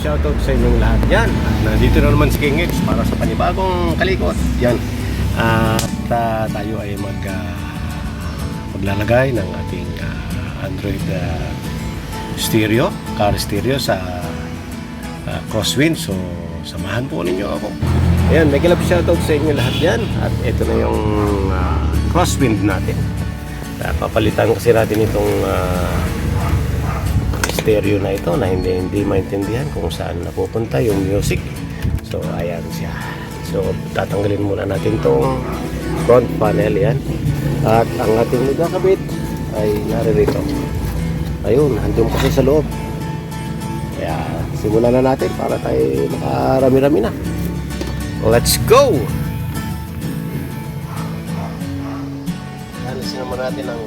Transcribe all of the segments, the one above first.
shoutout sa inyong lahat. Yan, nandito na naman si King X para sa panibagong kalikot. Yan, at tayo ay maglalagay ng ating Android stereo, car stereo sa crosswind. So samahan po ninyo ako. Ayan, may kalap shoutout sa inyo lahat yan. At ito na yung crosswind natin. Papalitan kasi natin itong stereo na ito na hindi maintindihan kung saan napupunta yung music. So ayan siya. So tatanggalin muna natin itong front panel yan. At ang ating nagkakabit ay naririto. Ayun, handun kasi sa loob. Kaya simulan na natin para tayo makarami-rami na. Let's go! Alisin naman natin ang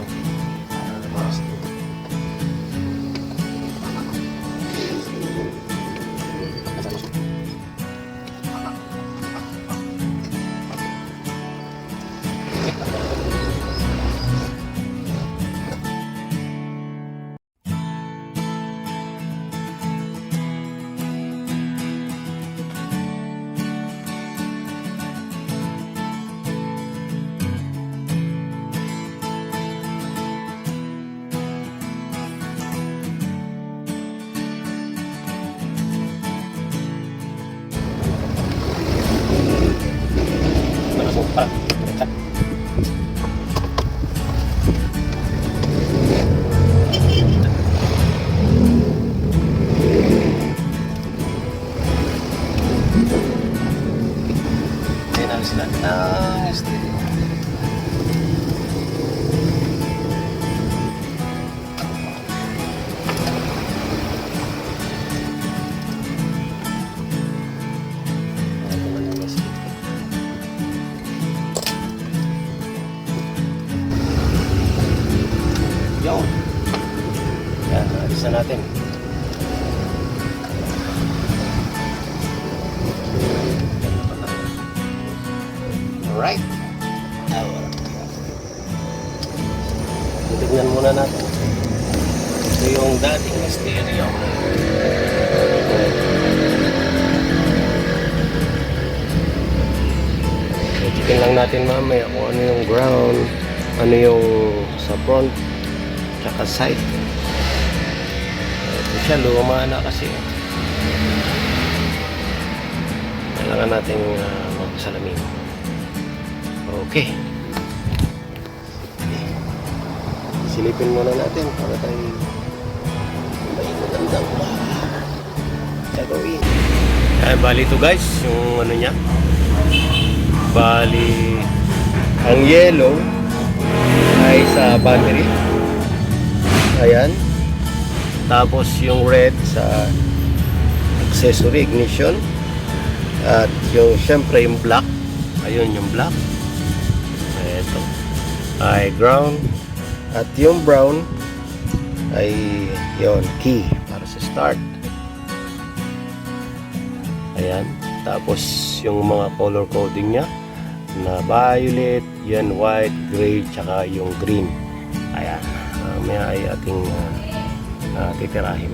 yan, alisan natin. Alright. Tignan muna natin. Ito yung dating stereo. Tignan lang natin mamaya kung ano yung ground, ano yung sa front tsaka side. Ito siya, luma na kasi. Kailangan natin magsalamin. Okay. Silipin muna natin para tayo may magandang gagawin. Bali ito guys, yung ano niya. Bali ang yellow ay sa battery. Ayan. Tapos yung red sa accessory ignition. At yung syempre yung black. Ayun yung black. Ito ay ground. At yung brown ay yon key para sa start. Ayan. Tapos yung mga color coding nya na violet, yan white, gray, tsaka yung green. Ayan. Mamaya ay ating titirahin.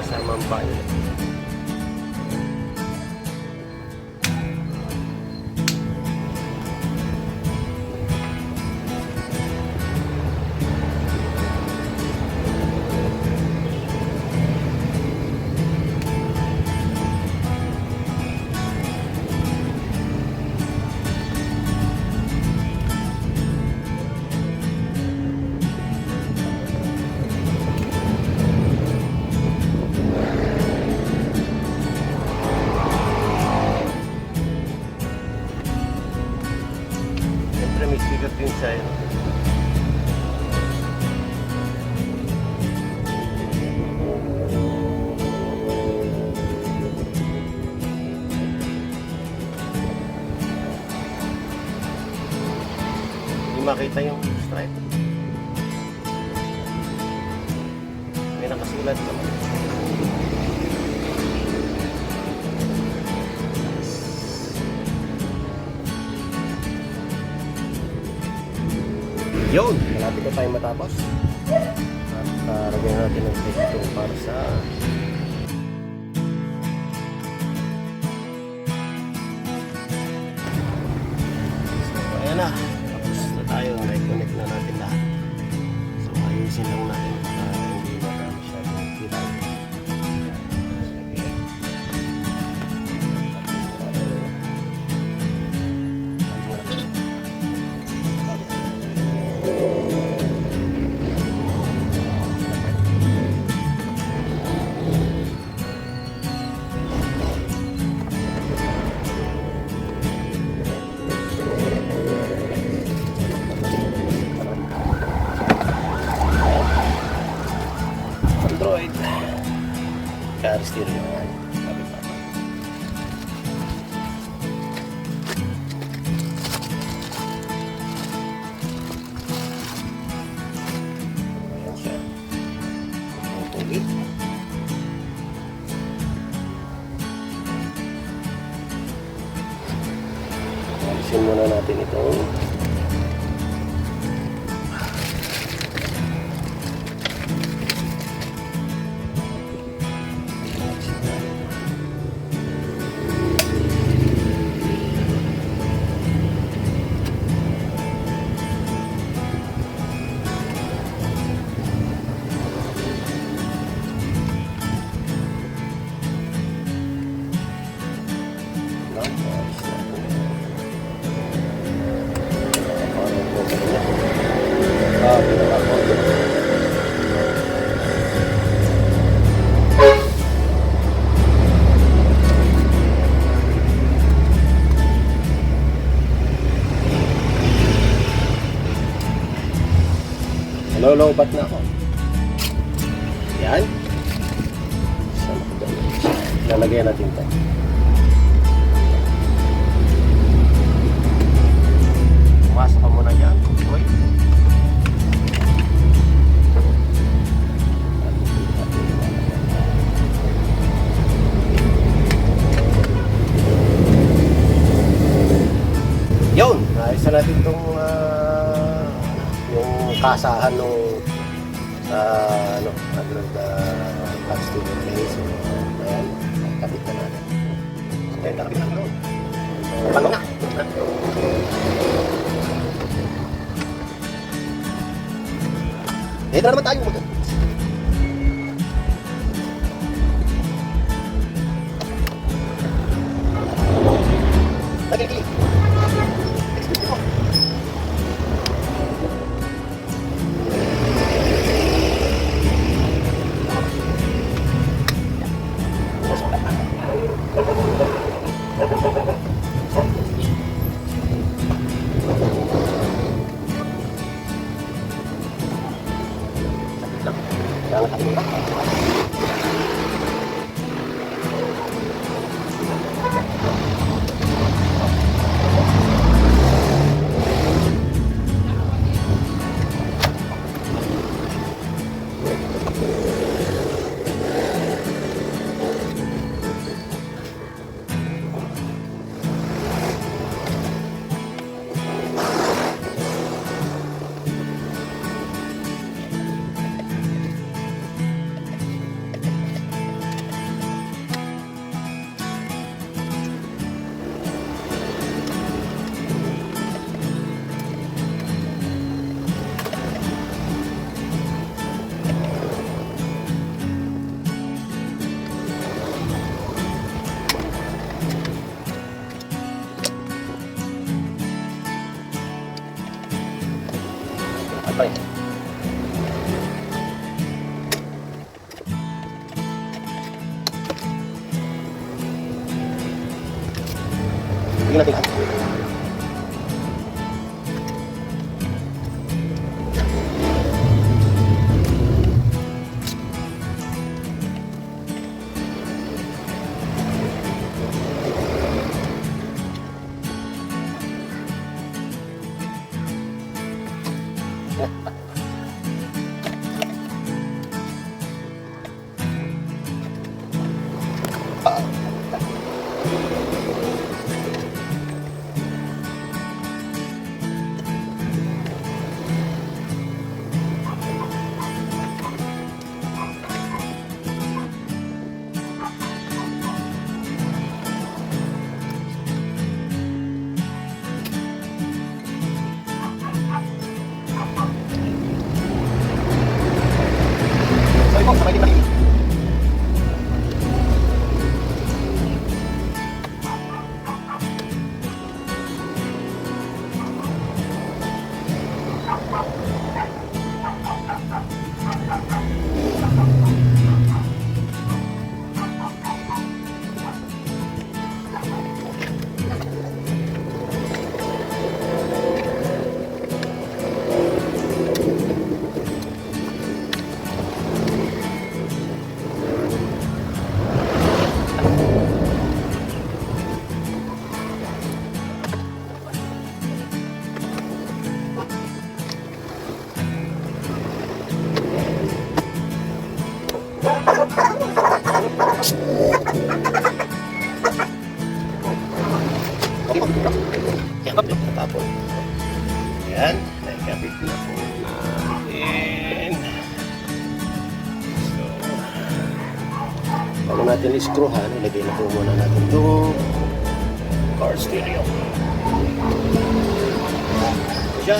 Kasama ang violet. Bigat din siya yun. Hindi makita yung stripe. May nakasulat naman. Yun, malapit na tayo matapos. At lagyan natin ng texture para sa ayan na, tapos na tayo, na-connect na natin lahat. So ayusin lang natin para hindi na masyadong kita. Android car stereo yan. Sabi pa. Ayan siya. Ang tuloy. Alisin muna natin itong lolobat na ako. Yan. Lalagyan natin ito. Pumasok ka muna dyan. Okay. Yun. Naisa natin itong yung kasahan nung ano, plastic place. So, ayan, kapit na natin. Ayan, kapit na natin. Pagod na. Dito na naman tayo. Lagi-lagi. Bye. Tingnan natin. sasakyan. Natapon. Ayan. Naikabit na po natin. So, bago natin i-screwhan, ilagay na po muna natin itong car stereo. Ito siya.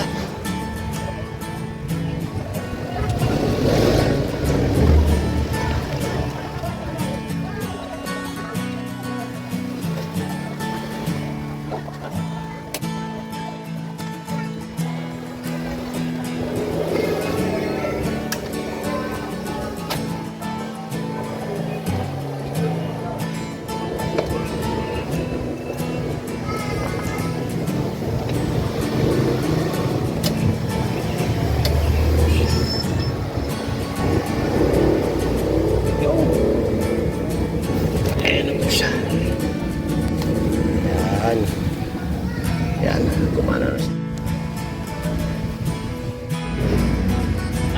Siya. Yan. Yan. Kumana na siya.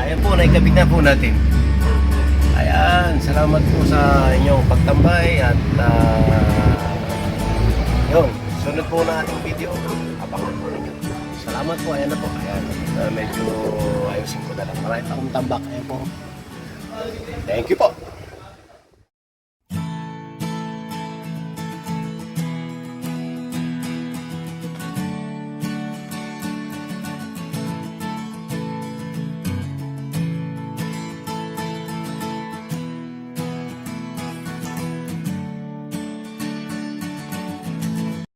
Ayan po, naikabit na po natin. Ayan. Salamat po sa inyong pagtambay at yun. Sunod po na ating video. Abangan po ninyo. Salamat po. Ayan na po. Ayan. Medyo ayusin ko na lang. Marami pa akong tambak. Ayan po. Thank you po.